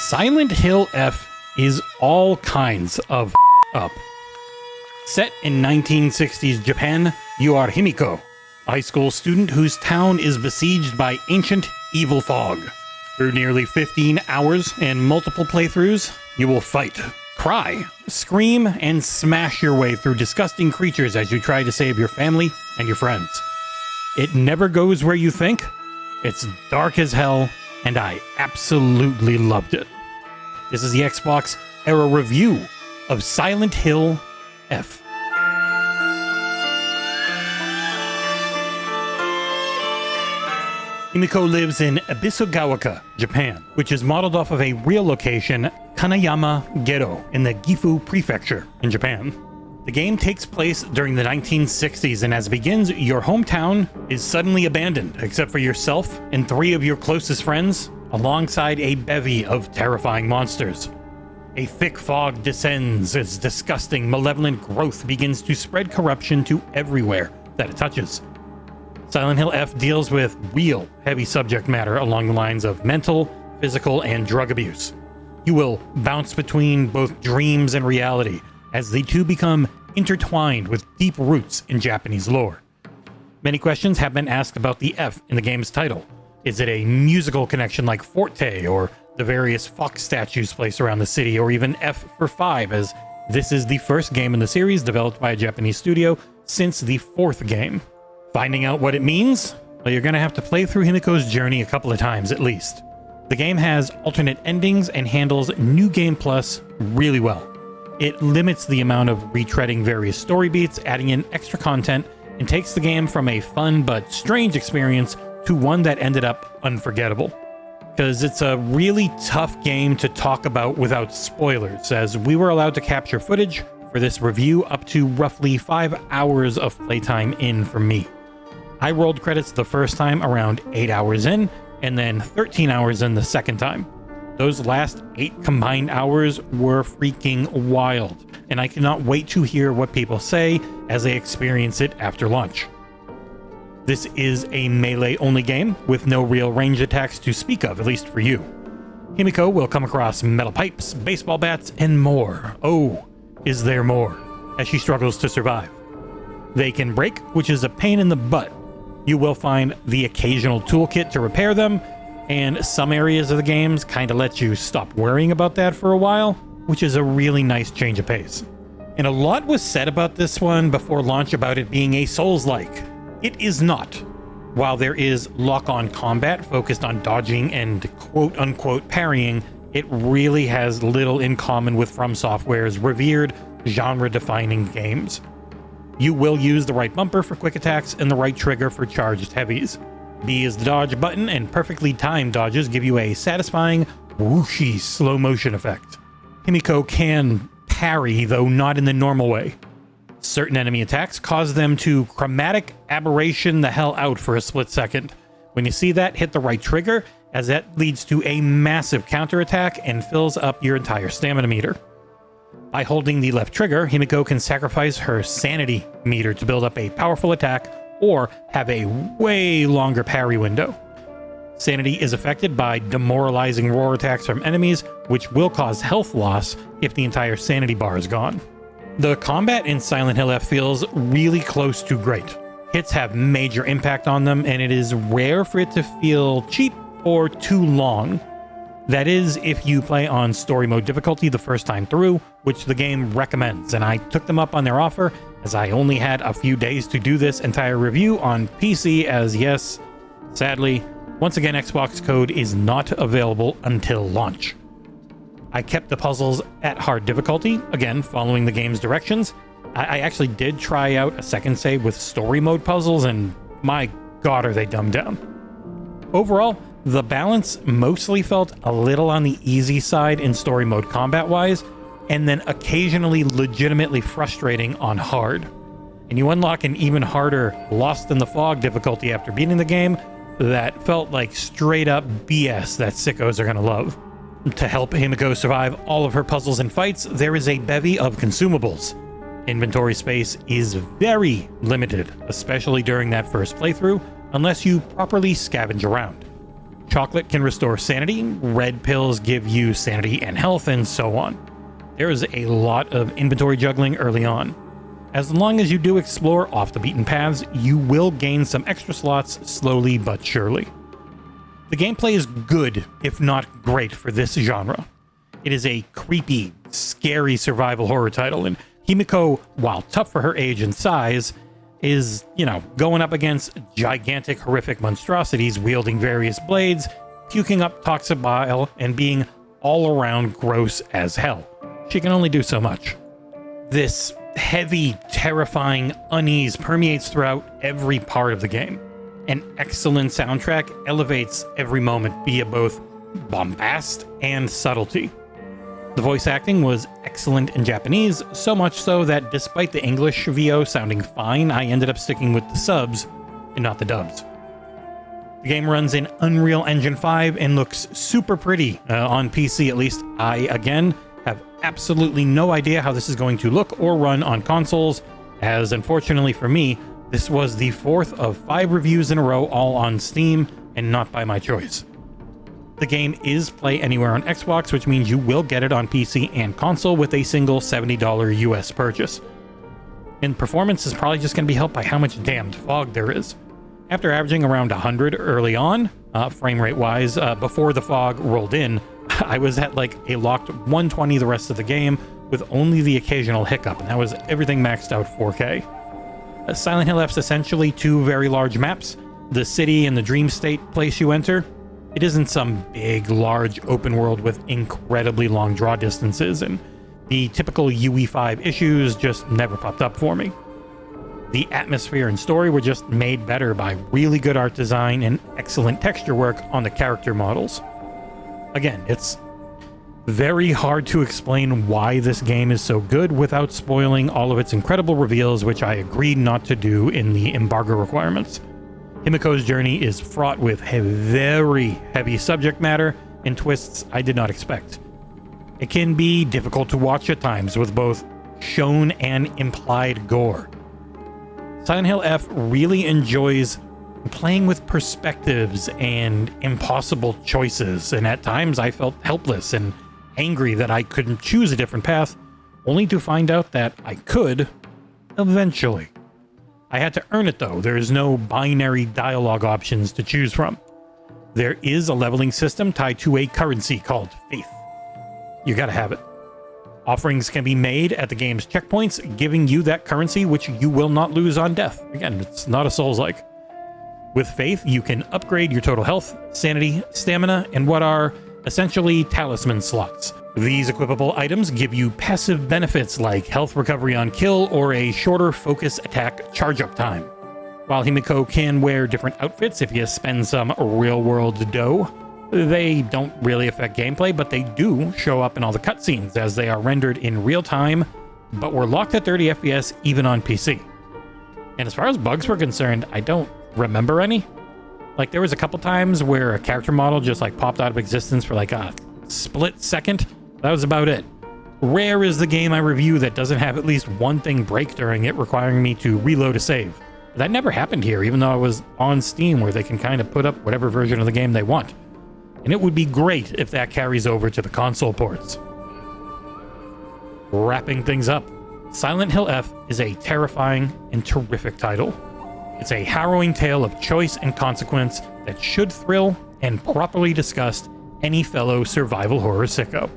Silent Hill F is all kinds of up. Set in 1960s Japan, you are Himiko, a high school student whose town is besieged by ancient evil fog. Through nearly 15 hours and multiple playthroughs, you will fight, cry, scream, and smash your way through disgusting creatures as you try to save your family and your friends. It never goes where you think, it's dark as hell, and I absolutely loved it. This is the XboxEra review of Silent Hill F. Himiko lives in Ebisugaoka, Japan, which is modeled off of a real location, Kanayama Ghetto, in the Gifu Prefecture in Japan. The game takes place during the 1960s, and as it begins, your hometown is suddenly abandoned, except for yourself and 3 of your closest friends, alongside a bevy of terrifying monsters. A thick fog descends as disgusting, malevolent growth begins to spread corruption to everywhere that it touches. Silent Hill F deals with real heavy subject matter along the lines of mental, physical, and drug abuse. You will bounce between both dreams and reality as the two become intertwined with deep roots in Japanese lore. Many questions have been asked about the F in the game's title. Is it a musical connection like Forte, or the various fox statues placed around the city, or even F for 5, as this is the first game in the series developed by a Japanese studio since the 4th game? Finding out what it means? Well, you're going to have to play through Himiko's journey a couple of times at least. The game has alternate endings and handles New Game Plus really well. It limits the amount of retreading various story beats, adding in extra content, and takes the game from a fun but strange experience to one that ended up unforgettable. Because it's a really tough game to talk about without spoilers, as we were allowed to capture footage for this review up to roughly 5 hours of playtime in for me. I rolled credits the first time around 8 hours in, and then 13 hours in the second time. Those last 8 combined hours were freaking wild, and I cannot wait to hear what people say as they experience it after launch. This is a melee-only game with no real range attacks to speak of, at least for you. Himiko will come across metal pipes, baseball bats, and more. Oh, is there more? As she struggles to survive. They can break, which is a pain in the butt. You will find the occasional toolkit to repair them, and some areas of the games kind of let you stop worrying about that for a while, which is a really nice change of pace. And a lot was said about this one before launch about it being a Souls-like. It is not. While there is lock-on combat focused on dodging and quote-unquote parrying, it really has little in common with From Software's revered genre-defining games. You will use the right bumper for quick attacks and the right trigger for charged heavies. B is the dodge button, and perfectly timed dodges give you a satisfying, whooshy slow motion effect. Himiko can parry, though not in the normal way. Certain enemy attacks cause them to chromatic aberration the hell out for a split second. When you see that, hit the right trigger, as that leads to a massive counterattack and fills up your entire stamina meter. By holding the left trigger, Himiko can sacrifice her sanity meter to build up a powerful attack or have a way longer parry window. Sanity is affected by demoralizing roar attacks from enemies, which will cause health loss if the entire sanity bar is gone. The combat in Silent Hill F feels really close to great. Hits have major impact on them, and it is rare for it to feel cheap or too long. That is, if you play on story mode difficulty the first time through, which the game recommends, and I took them up on their offer as I only had a few days to do this entire review on PC, as yes, sadly, once again Xbox code is not available until launch. I kept the puzzles at hard difficulty, again following the game's directions. I actually did try out a second save with story mode puzzles, and my god are they dumbed down. Overall, the balance mostly felt a little on the easy side in story mode combat-wise, and then occasionally legitimately frustrating on hard. And you unlock an even harder Lost in the Fog difficulty after beating the game that felt like straight-up BS that sickos are gonna love. To help Himiko survive all of her puzzles and fights, there is a bevy of consumables. Inventory space is very limited, especially during that first playthrough, unless you properly scavenge around. chocolate can restore sanity, red pills give you sanity and health, and so on. There is a lot of inventory juggling early on. As long as you do explore off the beaten paths, you will gain some extra slots slowly but surely. The gameplay is good, if not great, for this genre. It is a creepy, scary survival horror title, and Himiko, while tough for her age and size, is, going up against gigantic, horrific monstrosities wielding various blades, puking up toxic bile, and being all around gross as hell. She can only do so much. This heavy, terrifying unease permeates throughout every part of the game. An excellent soundtrack elevates every moment via both bombast and subtlety. The voice acting was excellent in Japanese, so much so that despite the English VO sounding fine, I ended up sticking with the subs and not the dubs. The game runs in Unreal Engine 5 and looks super pretty on PC, at least. I, again, have absolutely no idea how this is going to look or run on consoles, as unfortunately for me, this was the 4th of 5 reviews in a row, all on Steam, and not by my choice. The game is Play Anywhere on Xbox, which means you will get it on PC and console with a single $70 US purchase. And performance is probably just going to be helped by how much damned fog there is. After averaging around 100 early on, frame rate wise, before the fog rolled in, I was at like a locked 120 the rest of the game with only the occasional hiccup, and that was everything maxed out 4K. Silent Hill F's essentially 2 very large maps, the city and the dream state place you enter. It isn't some big, large open world with incredibly long draw distances, and the typical UE5 issues just never popped up for me. The atmosphere and story were just made better by really good art design and excellent texture work on the character models. Again, it's very hard to explain why this game is so good without spoiling all of its incredible reveals, which I agreed not to do in the embargo requirements. Himiko's journey is fraught with very heavy subject matter and twists I did not expect. It can be difficult to watch at times with both shown and implied gore. Silent Hill F really enjoys playing with perspectives and impossible choices, and at times I felt helpless and angry that I couldn't choose a different path, only to find out that I could eventually. I had to earn it though. There is no binary dialogue options to choose from. There is a leveling system tied to a currency called faith. You gotta have it. Offerings can be made at the game's checkpoints, giving you that currency which you will not lose on death. Again, it's not a Souls-like. With faith, you can upgrade your total health, sanity, stamina, and what are essentially talisman slots. These equipable items give you passive benefits like health recovery on kill or a shorter focus attack charge-up time. While Himiko can wear different outfits if you spend some real-world dough, they don't really affect gameplay, but they do show up in all the cutscenes as they are rendered in real time, but were locked at 30 FPS even on PC. And as far as bugs were concerned, I don't remember any. Like, there was a couple times where a character model just like popped out of existence for like a split second. That was about it. Rare is the game I review that doesn't have at least one thing break during it, requiring me to reload a save. That never happened here, even though I was on Steam, where they can kind of put up whatever version of the game they want. And it would be great if that carries over to the console ports. Wrapping things up, Silent Hill F is a terrifying and terrific title. It's a harrowing tale of choice and consequence that should thrill and properly disgust any fellow survival horror sicko.